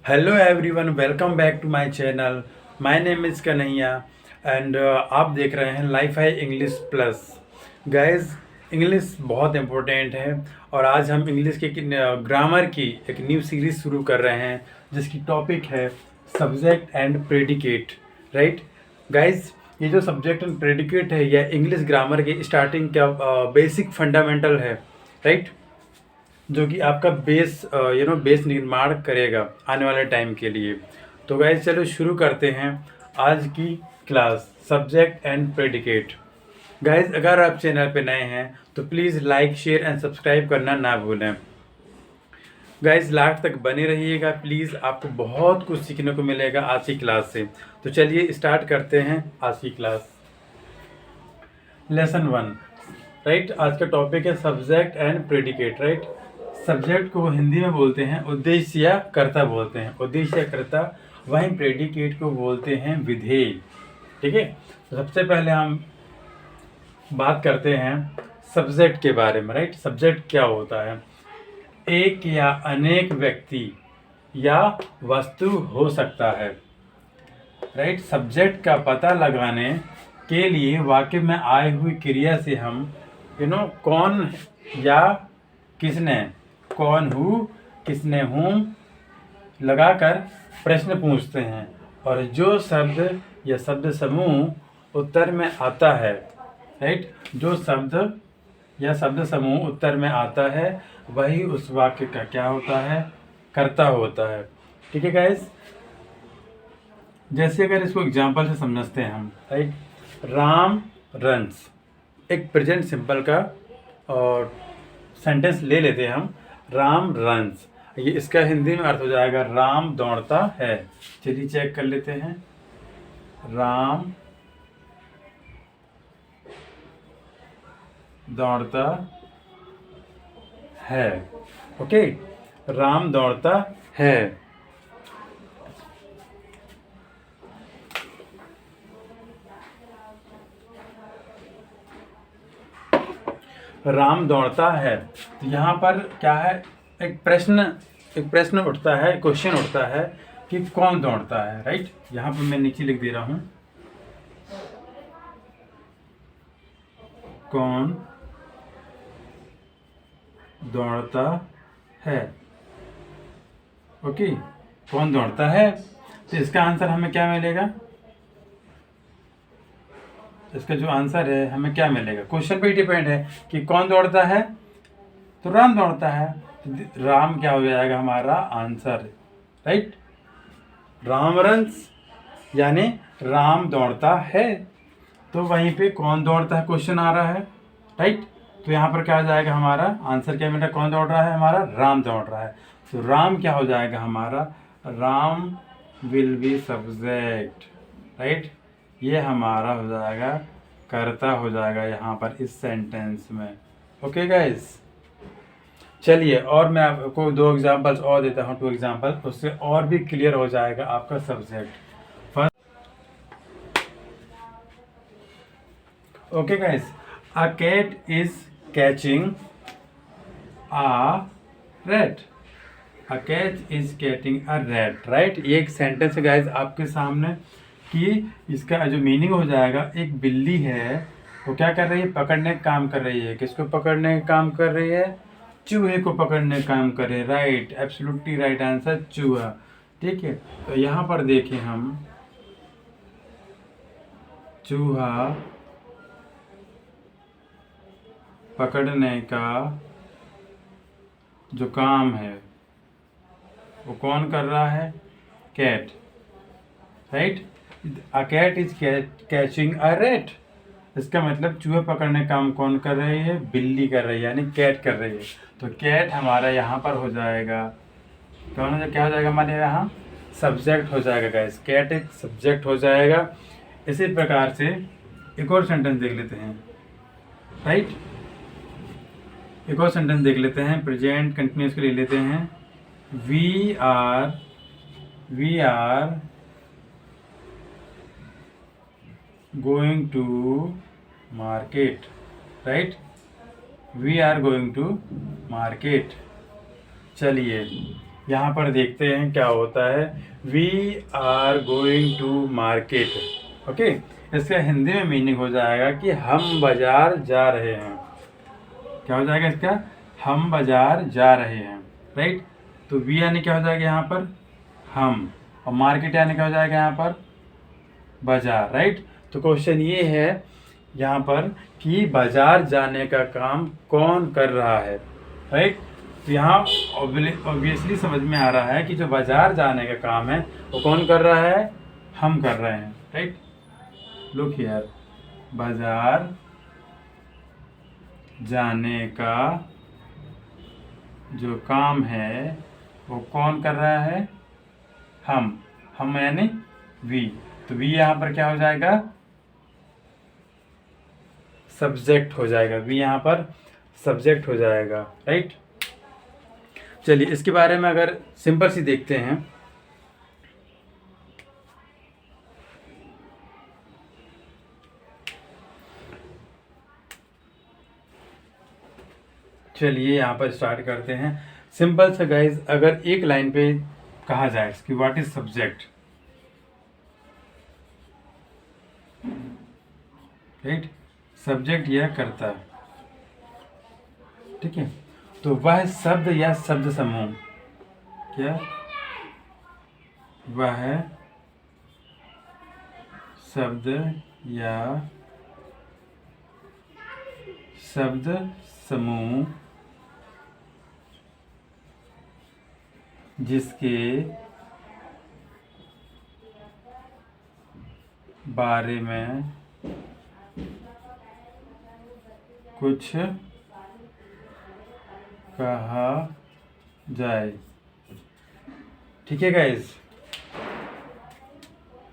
Hello everyone, welcome back to my channel. My name is Kanhaiya and आप देख रहे हैं लाइफ है इंग्लिश प्लस। गाइस, इंग्लिश बहुत इम्पोर्टेंट है और आज हम इंग्लिश के ग्रामर की एक न्यू सीरीज शुरू कर रहे हैं जिसकी टॉपिक है subject and predicate. Right guys, ये जो सब्जेक्ट एंड प्रेडिकेट है यह इंग्लिश ग्रामर के स्टार्टिंग का बेसिक फंडामेंटल है। राइट, जो कि आपका बेस निर्माण करेगा आने वाले टाइम के लिए। तो गाइस चलो शुरू करते हैं आज की class subject and predicate. Guys, अगर आप चैनल पे नए हैं तो please like share and subscribe करना ना भूलें। गाइस, लास्ट तक बने रहिएगा प्लीज़, आपको बहुत कुछ सीखने को मिलेगा आज की क्लास से। तो चलिए स्टार्ट करते हैं आज की क्लास। लेसन 1। राइट, आज का टॉपिक है subject and predicate. Right, subject को हिंदी में बोलते हैं उद्देश्य या कर्ता बोलते हैं, उद्देश्य या कर्ता। वहीं प्रेडिकेट को बोलते हैं विधेय। ठीक है, तो सबसे पहले हम बात करते हैं सब्जेक्ट के बारे में। राइट, सब्जेक्ट क्या होता है? एक या अनेक व्यक्ति या वस्तु हो सकता है। राइट, सब्जेक्ट का पता लगाने के लिए वाक्य में आई हुई क्रिया से हम कौन या किसने, कौन हु, किसने हूँ लगाकर प्रश्न पूछते हैं और जो शब्द या शब्द समूह उत्तर में आता है। राइट, जो शब्द या शब्द समूह उत्तर में आता है वही उस वाक्य का क्या होता है? कर्ता होता है। ठीक है गाइस, जैसे अगर इसको एग्जांपल से समझते हैं हम। राइट, राम रन्स, एक प्रेजेंट सिंपल का और सेंटेंस ले लेते हैं हम। राम रन्स, ये इसका हिंदी में अर्थ हो जाएगा राम दौड़ता है। चलिए चेक कर लेते हैं। राम दौड़ता है। ओके, राम दौड़ता है। राम दौड़ता है, तो यहाँ पर क्या है? एक प्रश्न उठता है, क्वेश्चन उठता है कि कौन दौड़ता है। राइट, यहाँ पर मैं नीचे लिख दे रहा हूँ, कौन दौड़ता है। ओके, कौन दौड़ता है, तो इसका आंसर हमें क्या मिलेगा? इसका जो आंसर है हमें क्या मिलेगा? क्वेश्चन पे ही डिपेंड है कि कौन दौड़ता है, तो राम दौड़ता है। तो राम क्या हो जाएगा हमारा आंसर। राइट, राम रन्स यानी राम दौड़ता है। तो वहीं पे कौन दौड़ता है क्वेश्चन आ रहा है। राइट, तो यहाँ पर क्या हो जाएगा हमारा आंसर? क्या मिला? कौन दौड़ रहा है हमारा? राम दौड़ रहा है। तो राम क्या हो जाएगा हमारा? Ram will be subject. Right, ये हमारा हो जाएगा कर्ता हो जाएगा यहाँ पर इस सेंटेंस में। ओके गाइस, चलिए और मैं आपको 2 एग्जांपल्स और देता हूँ, 2 एग्जांपल, उससे और भी क्लियर हो जाएगा आपका subject. Okay guys, a cat is catching a rat. A cat is catching a rat. Right, ये एक सेंटेंस है गाइस आपके सामने कि इसका जो मीनिंग हो जाएगा, एक बिल्ली है वो क्या कर रही है? पकड़ने का काम कर रही है। किसको पकड़ने का काम कर रही है? चूहे को पकड़ने का काम कर रही है। राइट, एब्सोल्युटली राइट आंसर, चूहा। ठीक है, तो यहाँ पर देखें हम, चूहा पकड़ने का जो काम है वो कौन कर रहा है? Cat. Right, a cat is catching a rat. इसका मतलब चूहे पकड़ने का काम कौन कर रही है? बिल्ली कर रही है, यानी कैट कर रही है। तो कैट हमारा यहाँ पर हो जाएगा, कौन हो, क्या हो जाएगा हमारे यहाँ? सब्जेक्ट हो जाएगा गाइस। कैट एक सब्जेक्ट हो जाएगा। इसी प्रकार से एक और सेंटेंस देख लेते हैं। राइट, एक और सेंटेंस देख लेते हैं, प्रेजेंट कंटिन्यूस के ले लेते हैं। We are going to market. Right, we are going to market. चलिए यहाँ पर देखते हैं क्या होता है। We are going to market. Okay, इसका हिंदी में मीनिंग हो जाएगा कि हम बाजार जा रहे हैं। क्या हो जाएगा इसका? हम बाजार जा रहे हैं, राइट। तो वी यानी क्या हो जाएगा यहाँ पर? हम। और मार्केट यानी क्या हो जाएगा यहाँ पर? बाजार, राइट। तो क्वेश्चन ये है यहाँ पर कि बाजार जाने का काम कौन कर रहा है, राइट। तो यहाँ ऑब्वियसली समझ में आ रहा है कि जो बाजार जाने का काम है वो कौन कर रहा है? हम कर रहे हैं, राइट। लुक हियर, बाजार जाने का जो काम है वो कौन कर रहा है? हम यानी वी। तो वी यहाँ पर क्या हो जाएगा? सब्जेक्ट हो जाएगा। वी यहाँ पर सब्जेक्ट हो जाएगा, राइट। चलिए इसके बारे में अगर सिंपल सी देखते हैं। चलिए यहाँ पर स्टार्ट करते हैं। सिंपल सा गाइज, अगर एक लाइन पे कहा जाए कि what is subject, right. Subject यह करता है, ठीक है। तो वह शब्द या शब्द समूह, क्या? वह शब्द या शब्द समूह जिसके बारे में कुछ कहा जाए, ठीक है गाइस।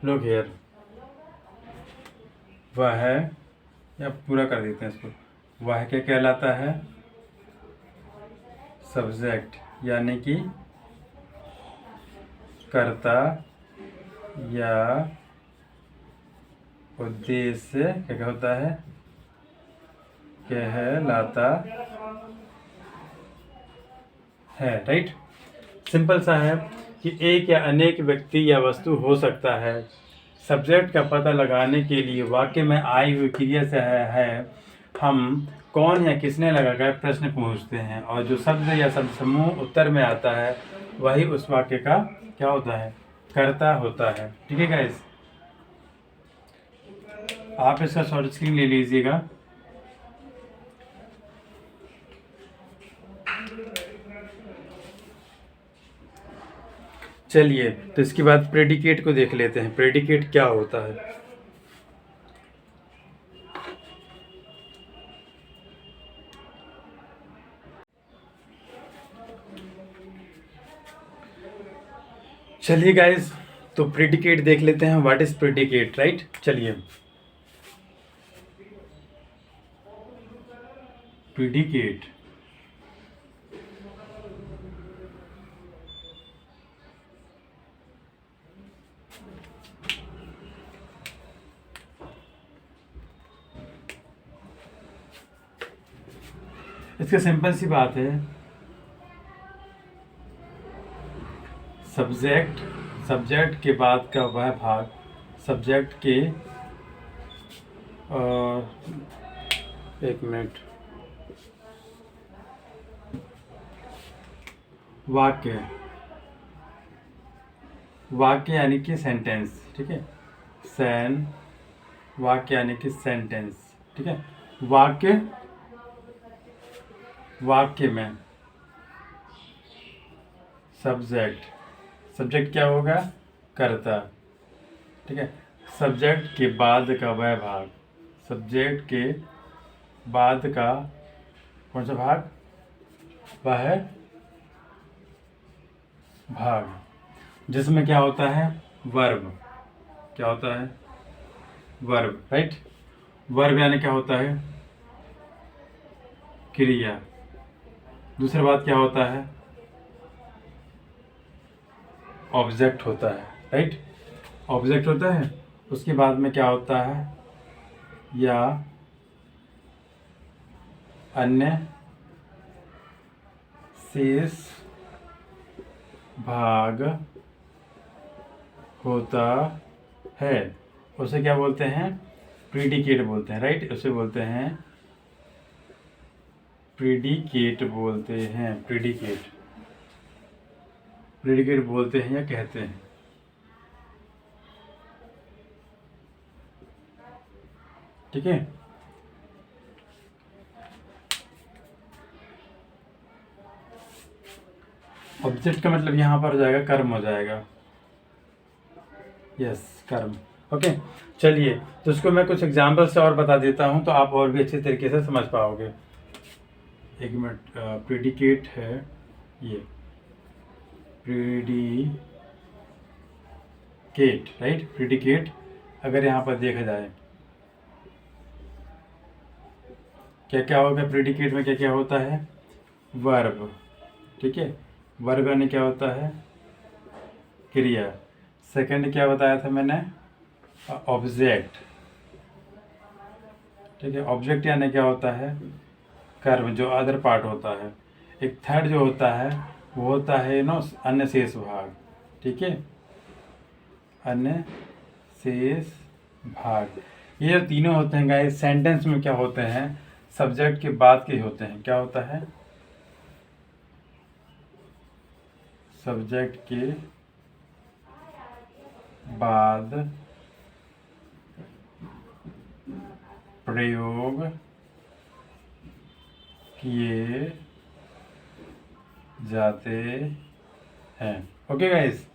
लोग हियर, वह है, या पूरा कर देते हैं इसको। वह क्या कहलाता है? सब्जेक्ट, यानी कि कर्ता या उद्देश्य क्या होता है? कहलाता है, राइट। सिंपल सा है कि एक या अनेक व्यक्ति या वस्तु हो सकता है। सब्जेक्ट का पता लगाने के लिए वाक्य में आई हुई क्रिया से है हम कौन या किसने लगाकर प्रश्न पूछते हैं, और जो शब्द या शब्द समूह उत्तर में आता है वही उस वाक्य का क्या होता है? कर्ता होता है, ठीक है गाइस। आप इसका शॉर्ट स्क्रीन ले लीजिएगा। चलिए तो इसके बाद प्रेडिकेट को देख लेते हैं। प्रेडिकेट क्या होता है? चलिए गाइस, तो प्रेडिकेट देख लेते हैं। What is predicate, right. चलिए, प्रेडिकेट इसका सिंपल सी बात है, सब्जेक्ट के बाद का वह भाग, सब्जेक्ट के एक मिनट, वाक्य यानी कि सेंटेंस, ठीक है। वाक्य यानी कि सेंटेंस, ठीक है। वाक्य में सब्जेक्ट क्या होगा? कर्ता, ठीक है। सब्जेक्ट के बाद का वह भाग, सब्जेक्ट के बाद का कौन सा भाग? वह भाग जिसमें क्या होता है? वर्ब। क्या होता है? Verb, right. वर्ब यानी क्या होता है? क्रिया। दूसरी बात क्या होता है? ऑब्जेक्ट होता है, राइट। ऑब्जेक्ट होता है। उसके बाद में क्या होता है? या अन्य शेष भाग होता है उसे क्या बोलते हैं? प्रीडिकेट बोलते हैं, राइट। उसे बोलते हैं प्रीडिकेट बोलते हैं, प्रीडिकेट बोलते हैं या कहते हैं। ठीक है। ऑब्जेक्ट का मतलब यहाँ पर हो जाएगा कर्म, हो जाएगा, यस, कर्म। ओके, चलिए, तो इसको मैं कुछ एग्जाम्पल से और बता देता हूँ तो आप और भी अच्छे तरीके से समझ पाओगे। एक मिनट, प्रेडिकेट है ये, प्रेडिकेट, राइट। प्रेडिकेट अगर यहाँ पर देखा जाए क्या क्या होगा, प्रेडिकेट में क्या क्या होता है? वर्ब, ठीक है। वर्ब यानी क्या होता है? क्रिया। सेकंड क्या बताया था मैंने? ऑब्जेक्ट, ठीक है। ऑब्जेक्ट यानी क्या होता है? कर्म, जो अदर पार्ट होता है। एक थर्ड जो होता है वो होता है अन्य शेष भाग, ठीक है, अन्य शेष भाग। ये जो तीनों होते हैं गाइस सेंटेंस में क्या होते हैं? सब्जेक्ट के बाद के होते हैं। क्या होता है? सब्जेक्ट के बाद प्रयोग किए जाते हैं। ओके गाइस,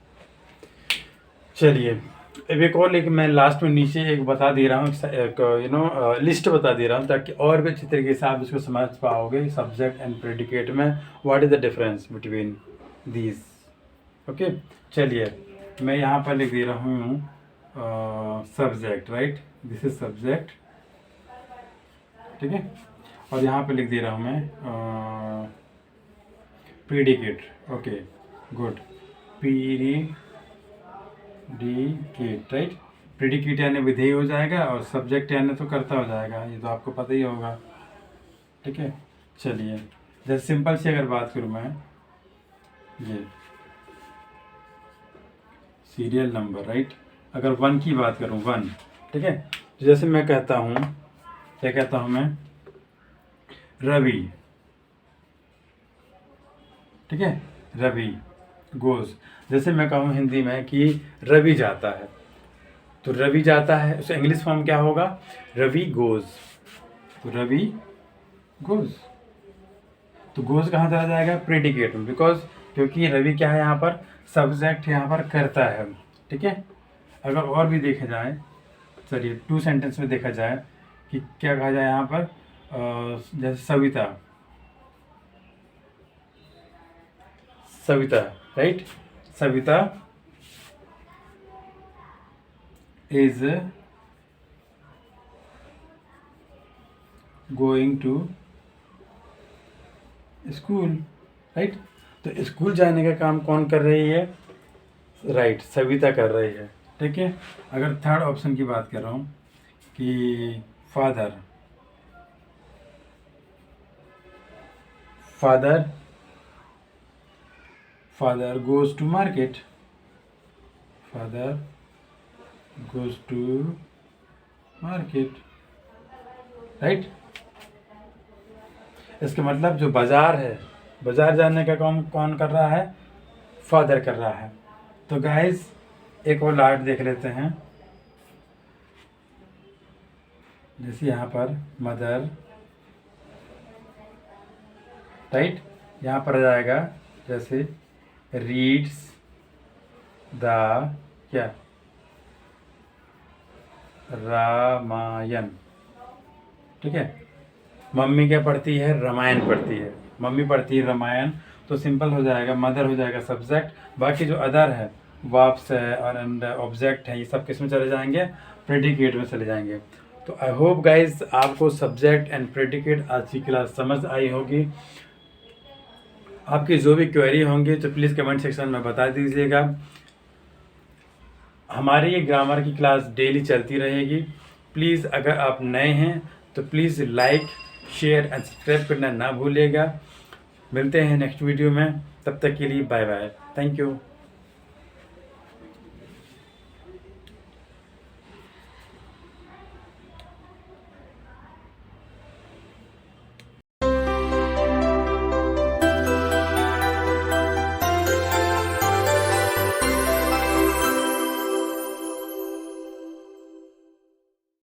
चलिए अब एक और, लेकिन मैं लास्ट में नीचे एक बता दे रहा हूँ, एक लिस्ट बता दे रहा हूँ ताकि और भी अच्छी तरीके से आप इसको समझ पाओगे। सब्जेक्ट एंड प्रेडिकेट में what is the difference between these. Okay, चलिए मैं यहाँ पर लिख दे रहा हूँ subject, right, this is subject, ठीक है। और यहाँ पे लिख दे रहा हूँ मैं predicate. Okay, good, predicate, right. Predicate यानी विधेय हो जाएगा और सब्जेक्ट यानी तो कर्ता हो जाएगा, ये तो आपको पता ही होगा, ठीक है। चलिए, जैसे सिंपल से अगर बात करूँ मैं, ये सीरियल नंबर, राइट। अगर 1 की बात करूँ, 1, ठीक है, तो जैसे मैं कहता हूँ, क्या कहता हूँ मैं? रवि, ठीक है, रवि गोज। जैसे मैं कहूँ हिंदी में कि रवि जाता है, तो रवि जाता है उसका इंग्लिश फॉर्म क्या होगा? रवि गोज। तो रवि गोज, तो गोज कहाँ चला जाएगा? प्रेडिकेट में, बिकॉज क्योंकि रवि क्या है यहाँ पर? सब्जेक्ट यहाँ पर करता है, ठीक है। अगर और भी देखा जाए, चलिए 2 सेंटेंस में देखा जाए कि क्या कहा जाए यहाँ पर, जैसे Savita, Savita, right. Savita is going to school, right. तो स्कूल जाने का काम कौन कर रही है? राइट, सविता कर रही है, ठीक है। अगर थर्ड ऑप्शन की बात कर रहा हूँ कि father, father father goes to market, father goes to market, right. इसका मतलब जो बाजार है, बाजार जाने का काम कौन कर रहा है? फादर कर रहा है। तो गाइस एक और लाट देख लेते हैं, जैसे यहाँ पर मदर, राइट। यहाँ पर आ जाएगा जैसे रीड्स द क्या? रामायण, ठीक है। मम्मी क्या पढ़ती है? रामायण पढ़ती है, मम्मी पढ़ती है रामायण। तो सिंपल हो जाएगा, मदर हो जाएगा सब्जेक्ट, बाकी जो अदर है, वर्ब्स है और एंड ऑब्जेक्ट है, ये सब किस में चले जाएंगे? प्रेडिकेट में चले जाएंगे। तो आई होप गाइज आपको सब्जेक्ट एंड प्रेडिकेट आज की क्लास समझ आई होगी। आपकी जो भी क्वेरी होंगी तो प्लीज़ कमेंट सेक्शन में बता दीजिएगा। हमारी ये ग्रामर की क्लास डेली चलती रहेगी। प्लीज़ अगर आप नए हैं तो please like, share and subscribe करना ना भूलिएगा। मिलते हैं नेक्स्ट वीडियो में, तब तक के लिए बाय बाय, थैंक यू।